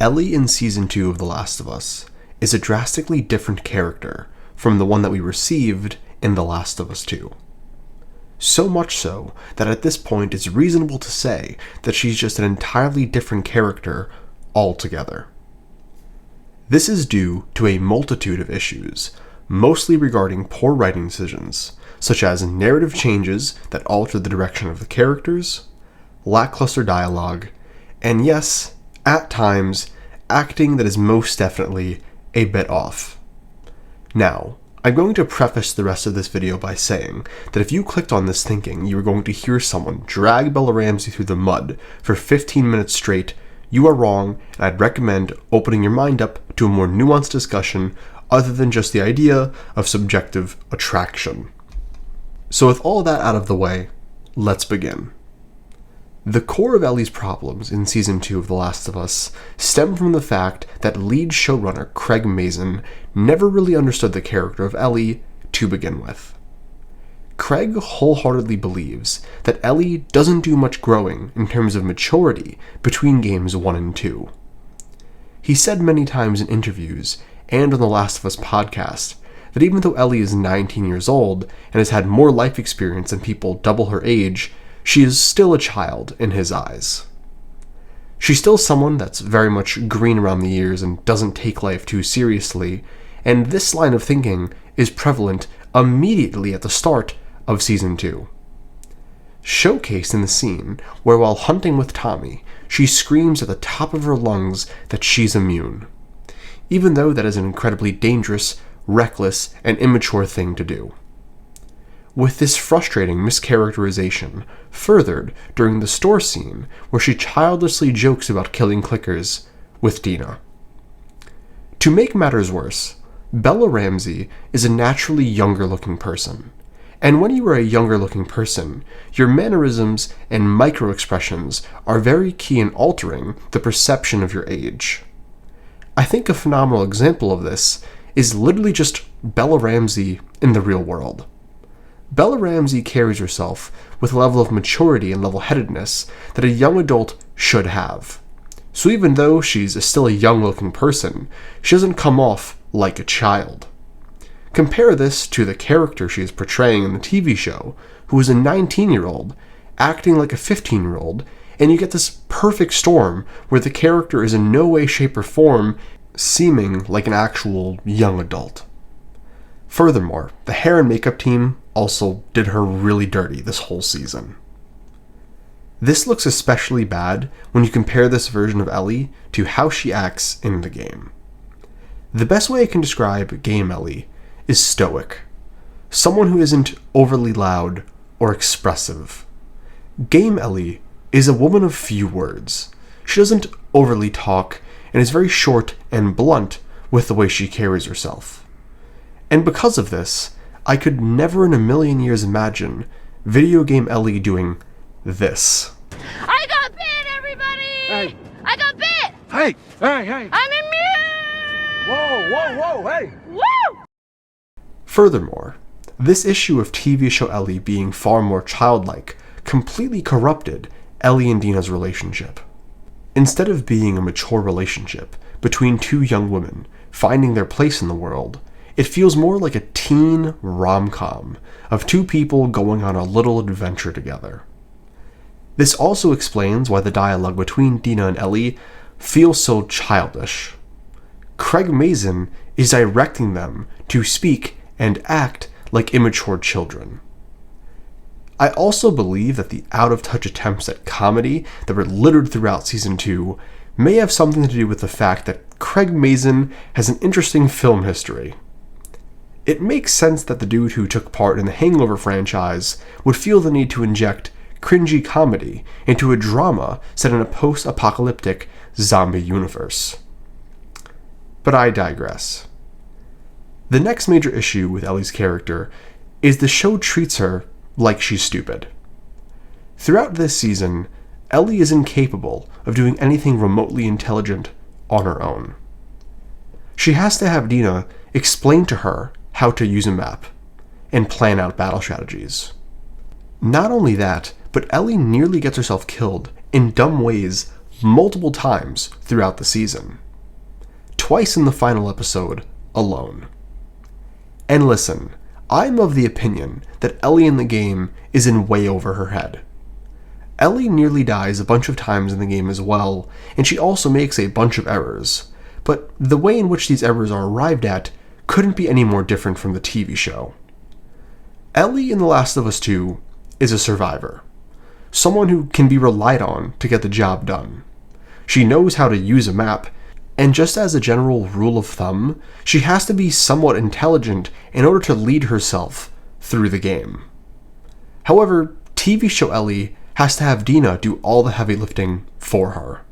Ellie in Season 2 of The Last of Us is a drastically different character from the one that we received in The Last of Us 2. So much so that at this point it's reasonable to say that she's just an entirely different character altogether. This is due to a multitude of issues, mostly regarding poor writing decisions, such as narrative changes that alter the direction of the characters, lackluster dialogue, and yes, at times, acting that is most definitely a bit off. Now, I'm going to preface the rest of this video by saying that if you clicked on this thinking you were going to hear someone drag Bella Ramsey through the mud for 15 minutes straight, you are wrong, and I'd recommend opening your mind up to a more nuanced discussion other than just the idea of subjective attraction. So with all that out of the way, let's begin. The core of Ellie's problems in Season 2 of The Last of Us stem from the fact that lead showrunner Craig Mazin never really understood the character of Ellie to begin with. Craig wholeheartedly believes that Ellie doesn't do much growing in terms of maturity between games 1 and 2. He said many times in interviews and on the Last of Us podcast that even though Ellie is 19 years old and has had more life experience than people double her age, she is still a child in his eyes. She's still someone that's very much green around the ears and doesn't take life too seriously, and this line of thinking is prevalent immediately at the start of Season 2. Showcased in the scene where while hunting with Tommy, she screams at the top of her lungs that she's immune, even though that is an incredibly dangerous, reckless, and immature thing to do. With this frustrating mischaracterization furthered during the store scene where she childishly jokes about killing clickers with Dina. To make matters worse, Bella Ramsey is a naturally younger looking person, and when you are a younger looking person, your mannerisms and micro-expressions are very key in altering the perception of your age. I think a phenomenal example of this is literally just Bella Ramsey in the real world. Bella Ramsey carries herself with a level of maturity and level-headedness that a young adult should have. So even though she's still a young-looking person, she doesn't come off like a child. Compare this to the character she is portraying in the TV show, who is a 19-year-old, acting like a 15-year-old, and you get this perfect storm where the character is in no way, shape, or form seeming like an actual young adult. Furthermore, the hair and makeup team also did her really dirty this whole season. This looks especially bad when you compare this version of Ellie to how she acts in the game. The best way I can describe game Ellie is stoic. Someone who isn't overly loud or expressive. Game Ellie is a woman of few words. She doesn't overly talk and is very short and blunt with the way she carries herself. And because of this, I could never in a million years imagine video game Ellie doing this. I got bit, everybody! Hey! I got bit! Hey! Hey, hey! I'm immune! Whoa, hey! Woo! Furthermore, this issue of TV show Ellie being far more childlike completely corrupted Ellie and Dina's relationship. Instead of being a mature relationship between two young women finding their place in the world, it feels more like a teen rom-com of two people going on a little adventure together. This also explains why the dialogue between Dina and Ellie feels so childish. Craig Mazin is directing them to speak and act like immature children. I also believe that the out-of-touch attempts at comedy that were littered throughout Season 2 may have something to do with the fact that Craig Mazin has an interesting film history. It makes sense that the dude who took part in the Hangover franchise would feel the need to inject cringy comedy into a drama set in a post-apocalyptic zombie universe. But I digress. The next major issue with Ellie's character is the show treats her like she's stupid. Throughout this season, Ellie is incapable of doing anything remotely intelligent on her own. She has to have Dina explain to her how to use a map and plan out battle strategies. Not only that, but Ellie nearly gets herself killed in dumb ways multiple times throughout the season. Twice in the final episode alone. And listen, I'm of the opinion that Ellie in the game is in way over her head. Ellie nearly dies a bunch of times in the game as well, and she also makes a bunch of errors, but the way in which these errors are arrived at couldn't be any more different from the TV show. Ellie in The Last of Us 2 is a survivor, someone who can be relied on to get the job done. She knows how to use a map, and just as a general rule of thumb, she has to be somewhat intelligent in order to lead herself through the game. However, TV show Ellie has to have Dina do all the heavy lifting for her.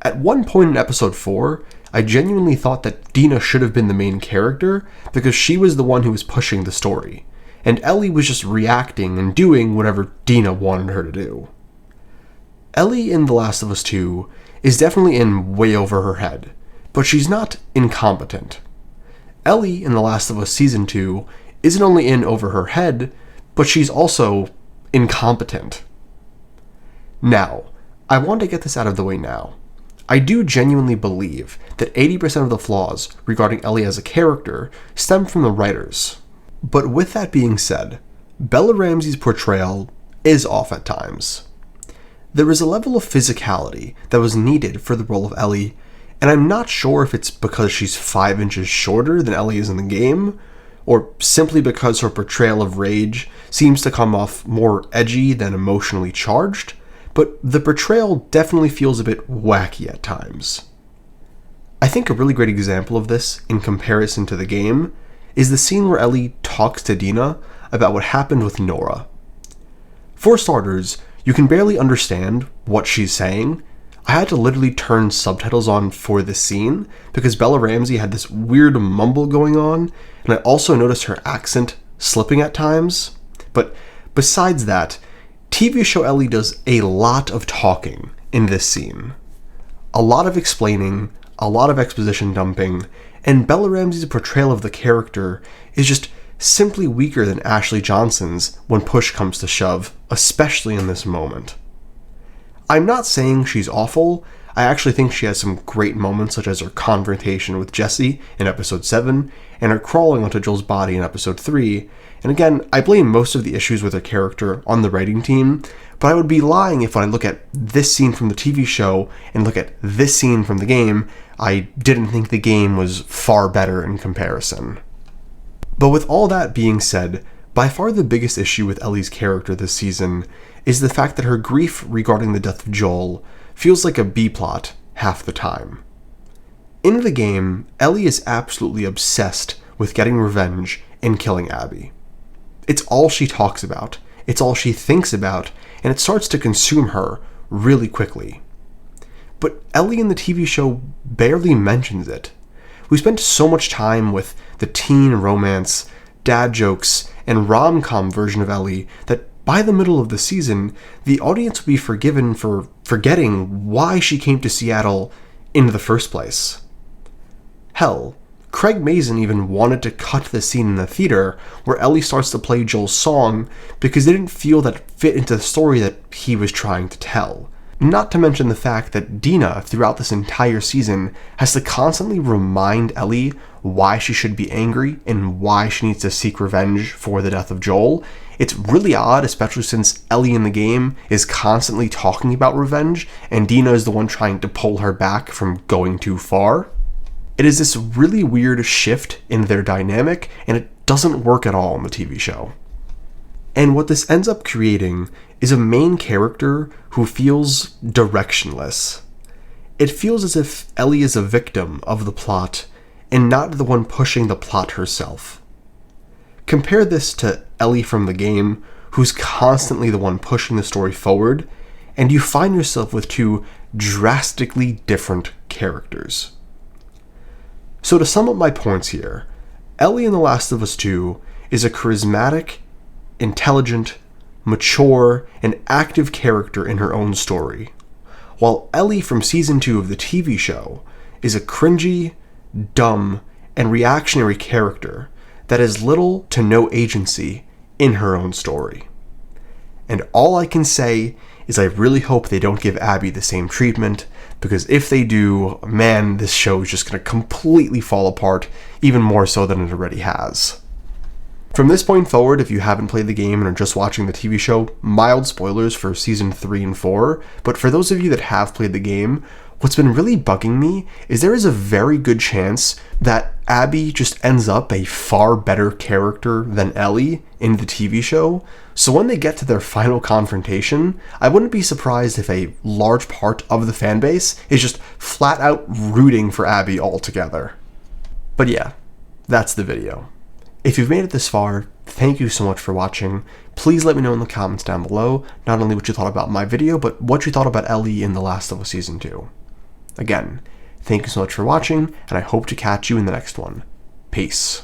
At one point in episode 4, I genuinely thought that Dina should have been the main character because she was the one who was pushing the story, and Ellie was just reacting and doing whatever Dina wanted her to do. Ellie in The Last of Us 2 is definitely in way over her head, but she's not incompetent. Ellie in The Last of Us Season 2 isn't only in over her head, but she's also incompetent. Now, I want to get this out of the way now. I do genuinely believe that 80% of the flaws regarding Ellie as a character stem from the writers. But with that being said, Bella Ramsey's portrayal is off at times. There is a level of physicality that was needed for the role of Ellie, and I'm not sure if it's because she's 5 inches shorter than Ellie is in the game, or simply because her portrayal of rage seems to come off more edgy than emotionally charged, but the portrayal definitely feels a bit wacky at times. I think a really great example of this, in comparison to the game, is the scene where Ellie talks to Dina about what happened with Nora. For starters, you can barely understand what she's saying. I had to literally turn subtitles on for this scene because Bella Ramsey had this weird mumble going on, and I also noticed her accent slipping at times. But besides that, TV show Ellie does a lot of talking in this scene. A lot of explaining, a lot of exposition dumping, and Bella Ramsey's portrayal of the character is just simply weaker than Ashley Johnson's when push comes to shove, especially in this moment. I'm not saying she's awful. I actually think she has some great moments, such as her confrontation with Jesse in episode 7, and her crawling onto Joel's body in episode 3. And again, I blame most of the issues with her character on the writing team, but I would be lying if when I look at this scene from the TV show and look at this scene from the game, I didn't think the game was far better in comparison. But with all that being said, by far the biggest issue with Ellie's character this season is the fact that her grief regarding the death of Joel feels like a B-plot half the time. In the game, Ellie is absolutely obsessed with getting revenge and killing Abby. It's all she talks about, it's all she thinks about, and it starts to consume her really quickly. But Ellie in the TV show barely mentions it. We spent so much time with the teen romance, dad jokes, and rom-com version of Ellie that by the middle of the season, the audience would be forgiven for forgetting why she came to Seattle in the first place. Hell, Craig Mazin even wanted to cut the scene in the theater where Ellie starts to play Joel's song because they didn't feel that it fit into the story that he was trying to tell. Not to mention the fact that Dina, throughout this entire season, has to constantly remind Ellie why she should be angry and why she needs to seek revenge for the death of Joel. It's really odd, especially since Ellie in the game is constantly talking about revenge, and Dina is the one trying to pull her back from going too far. It is this really weird shift in their dynamic, and it doesn't work at all in the TV show. And what this ends up creating is a main character who feels directionless. It feels as if Ellie is a victim of the plot and not the one pushing the plot herself. Compare this to Ellie from the game, who's constantly the one pushing the story forward, and you find yourself with two drastically different characters. So to sum up my points here, Ellie in The Last of Us 2 is a charismatic, intelligent, mature, and active character in her own story, while Ellie from Season 2 of the TV show is a cringy, dumb, and reactionary character that has little to no agency in her own story. And all I can say is I really hope they don't give Abby the same treatment, because if they do, man, this show is just going to completely fall apart, even more so than it already has. From this point forward, if you haven't played the game and are just watching the TV show, mild spoilers for Season 3 and 4, but for those of you that have played the game, what's been really bugging me is there is a very good chance that Abby just ends up a far better character than Ellie in the TV show, so when they get to their final confrontation, I wouldn't be surprised if a large part of the fanbase is just flat out rooting for Abby altogether. But yeah, that's the video. If you've made it this far, thank you so much for watching. Please let me know in the comments down below, not only what you thought about my video, but what you thought about Ellie in The Last of Us Season 2. Again, thank you so much for watching, and I hope to catch you in the next one. Peace.